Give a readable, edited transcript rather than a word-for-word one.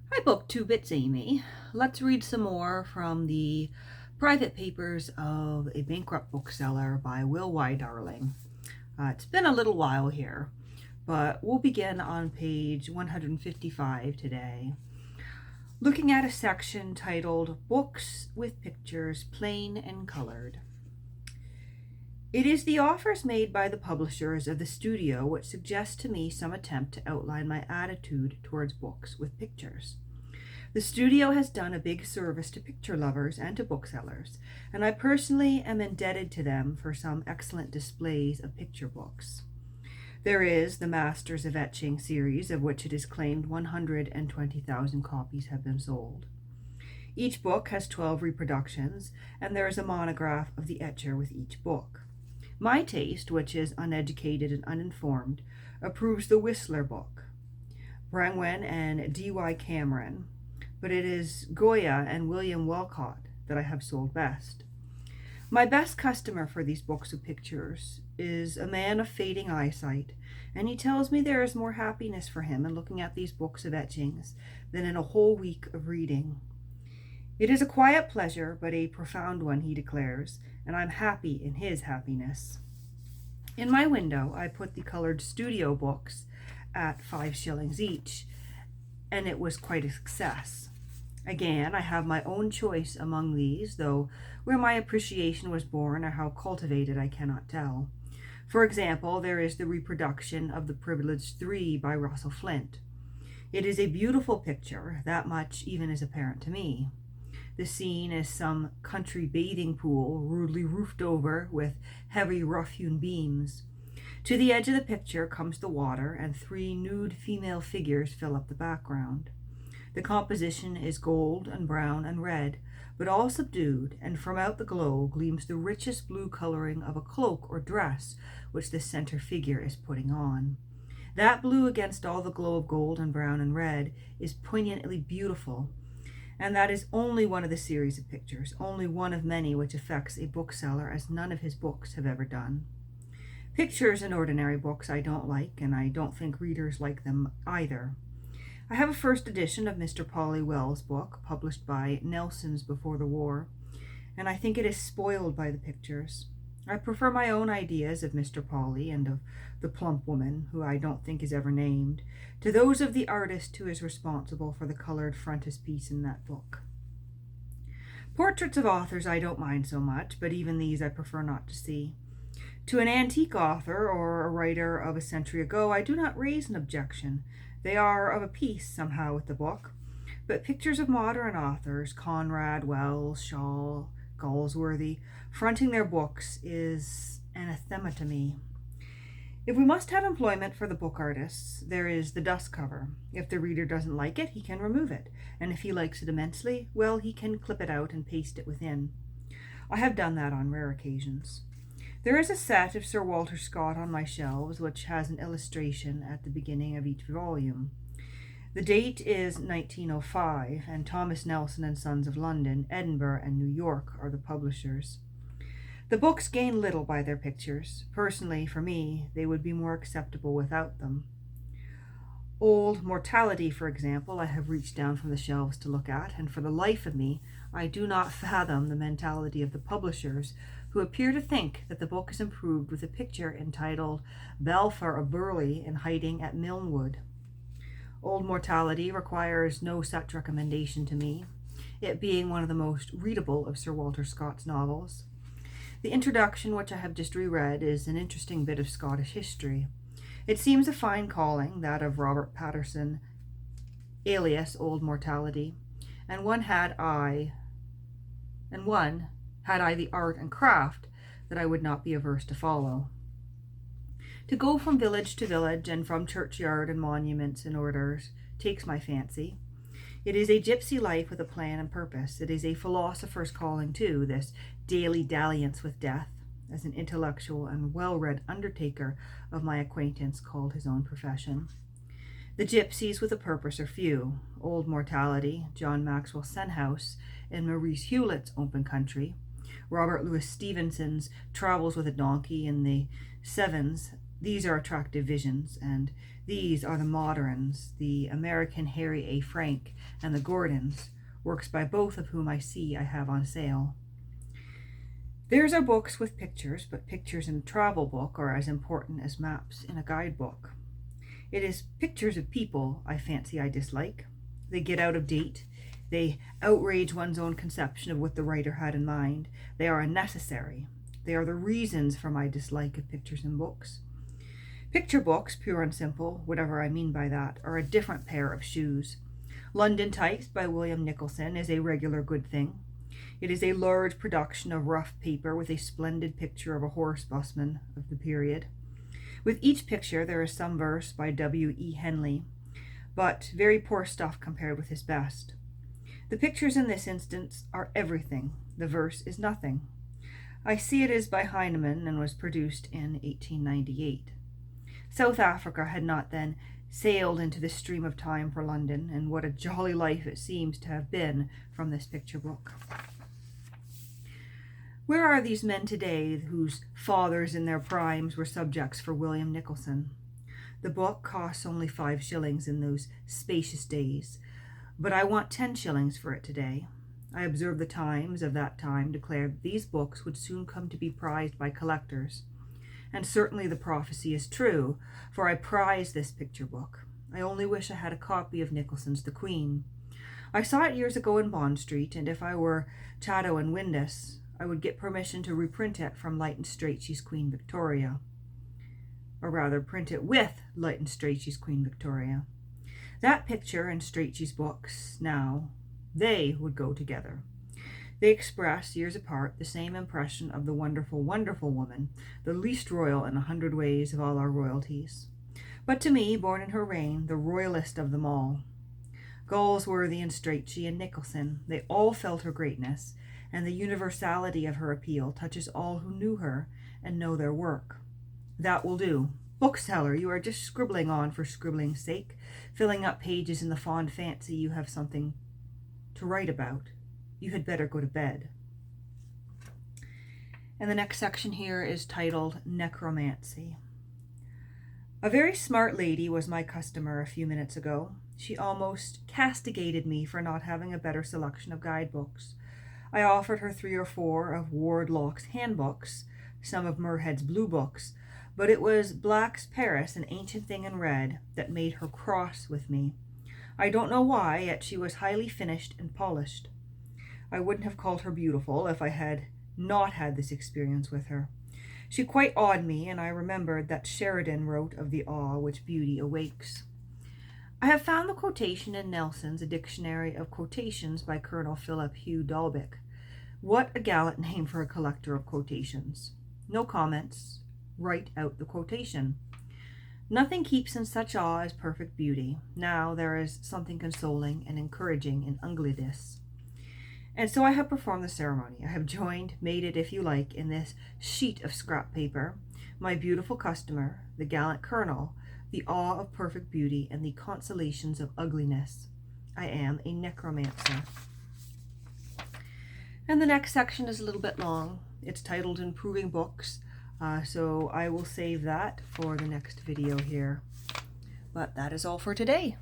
Hi, Booktube, it's Amy. Let's read some more from the private papers of A Bankrupt Bookseller by Will Y. Darling. It's been a little while here, but we'll begin on page 155 today, looking at a section titled Books with Pictures, Plain and Colored. It is the offers made by the publishers of the studio which suggest to me some attempt to outline my attitude towards books with pictures. The studio has done a big service to picture lovers and to booksellers, and I personally am indebted to them for some excellent displays of picture books. There is the Masters of Etching series, of which it is claimed 120,000 copies have been sold. Each book has 12 reproductions, and there is a monograph of the etcher with each book. My taste, which is uneducated and uninformed, approves the Whistler book, Brangwen and D.Y. Cameron, but it is Goya and William Walcott that I have sold best. My best customer for these books of pictures is a man of fading eyesight, and he tells me there is more happiness for him in looking at these books of etchings than in a whole week of reading. It is a quiet pleasure, but a profound one, he declares, and I'm happy in his happiness. In my window, I put the colored studio books at 5 shillings each, and it was quite a success. Again, I have my own choice among these, though where my appreciation was born or how cultivated I cannot tell. For example, there is the reproduction of The Privileged Three by Russell Flint. It is a beautiful picture, that much even is apparent to me. The scene is some country bathing pool, rudely roofed over with heavy rough-hewn beams. To the edge of the picture comes the water, and 3 nude female figures fill up the background. The composition is gold and brown and red, but all subdued, and from out the glow gleams the richest blue coloring of a cloak or dress which the center figure is putting on. That blue against all the glow of gold and brown and red is poignantly beautiful, and that is only one of the series of pictures, only one of many which affects a bookseller as none of his books have ever done. Pictures in ordinary books I don't like, and I don't think readers like them either. I have a first edition of Mr. Polly Wells' book, published by Nelson's before the war, and I think it is spoiled by the pictures. I prefer my own ideas of Mr. Polly and of the plump woman, who I don't think is ever named, to those of the artist who is responsible for the colored frontispiece in that book. Portraits of authors I don't mind so much, but even these I prefer not to see. To an antique author or a writer of a century ago, I do not raise an objection. They are of a piece somehow with the book. But pictures of modern authors, Conrad, Wells, Shaw, Galsworthy, fronting their books is anathema to me. If we must have employment for the book artists, there is the dust cover. If the reader doesn't like it, he can remove it, and if he likes it immensely, well, he can clip it out and paste it within. I have done that on rare occasions. There is a set of Sir Walter Scott on my shelves, which has an illustration at the beginning of each volume. The date is 1905, and Thomas Nelson and Sons of London, Edinburgh, and New York are the publishers. The books gain little by their pictures. Personally, for me, they would be more acceptable without them. Old Mortality, for example, I have reached down from the shelves to look at, and for the life of me, I do not fathom the mentality of the publishers, who appear to think that the book is improved with a picture entitled Balfour of Burley in hiding at Milnwood. Old Mortality requires no such recommendation to me, it being one of the most readable of Sir Walter Scott's novels. The introduction, which I have just reread, is an interesting bit of Scottish history. It seems a fine calling, that of Robert Patterson, alias Old Mortality, and one had I the art and craft that I would not be averse to follow. To go from village to village and from churchyard and monuments and orders takes my fancy. It is a gypsy life with a plan and purpose. It is a philosopher's calling too, this daily dalliance with death, as an intellectual and well-read undertaker of my acquaintance called his own profession. The gypsies with a purpose are few. Old Mortality, John Maxwell Senhouse, and Maurice Hewlett's Open Country, Robert Louis Stevenson's Travels with a Donkey in the Sevens, These are attractive visions, and these are the moderns, the American Harry A. Frank and the Gordons, works by both of whom I see I have on sale. There's our books with pictures, but pictures in a travel book are as important as maps in a guidebook. It is pictures of people I fancy I dislike. They get out of date. They outrage one's own conception of what the writer had in mind. They are unnecessary. They are the reasons for my dislike of pictures in books. Picture books, pure and simple, whatever I mean by that, are a different pair of shoes. London Types by William Nicholson is a regular good thing. It is a large production of rough paper with a splendid picture of a horse busman of the period. With each picture there is some verse by W.E. Henley, but very poor stuff compared with his best. The pictures in this instance are everything. The verse is nothing. I see it is by Heinemann and was produced in 1898. South Africa had not then sailed into the stream of time for London, and what a jolly life it seems to have been from this picture book. Where are these men today whose fathers in their primes were subjects for William Nicholson? The book costs only 5 shillings in those spacious days, but I want 10 shillings for it today. I observe the Times of that time declared that these books would soon come to be prized by collectors. And certainly the prophecy is true, for I prize this picture book. I only wish I had a copy of Nicholson's The Queen. I saw it years ago in Bond Street, and if I were Chatto and Windus, I would get permission to reprint it from Leighton Strachey's Queen Victoria. Or rather, print it with Leighton Strachey's Queen Victoria. That picture and Strachey's books, now, they would go together. They express, years apart, the same impression of the wonderful, wonderful woman, the least royal in 100 ways of all our royalties. But to me, born in her reign, the royalest of them all. Galsworthy and Strachey and Nicholson, they all felt her greatness, and the universality of her appeal touches all who knew her and know their work. That will do. Bookseller, you are just scribbling on for scribbling's sake, filling up pages in the fond fancy you have something to write about. You had better go to bed. And the next section here is titled Necromancy. A very smart lady was my customer a few minutes ago. She almost castigated me for not having a better selection of guidebooks. I offered her 3 or 4 of Ward Locke's handbooks, some of Muirhead's blue books, but it was Black's Paris, an ancient thing in red, that made her cross with me. I don't know why, yet she was highly finished and polished. I wouldn't have called her beautiful if I had not had this experience with her. She quite awed me, and I remembered that Sheridan wrote of the awe which beauty awakes. I have found the quotation in Nelson's A Dictionary of Quotations by Colonel Philip Hugh Dalbec. What a gallant name for a collector of quotations. No comments. Write out the quotation. Nothing keeps in such awe as perfect beauty. Now there is something consoling and encouraging in ugliness. And so I have performed the ceremony. I have joined, mated if you like, in this sheet of scrap paper, my beautiful customer, the gallant colonel, the awe of perfect beauty, and the consolations of ugliness. I am a necromancer. And the next section is a little bit long. It's titled Improving Books, so I will save that for the next video here. But that is all for today.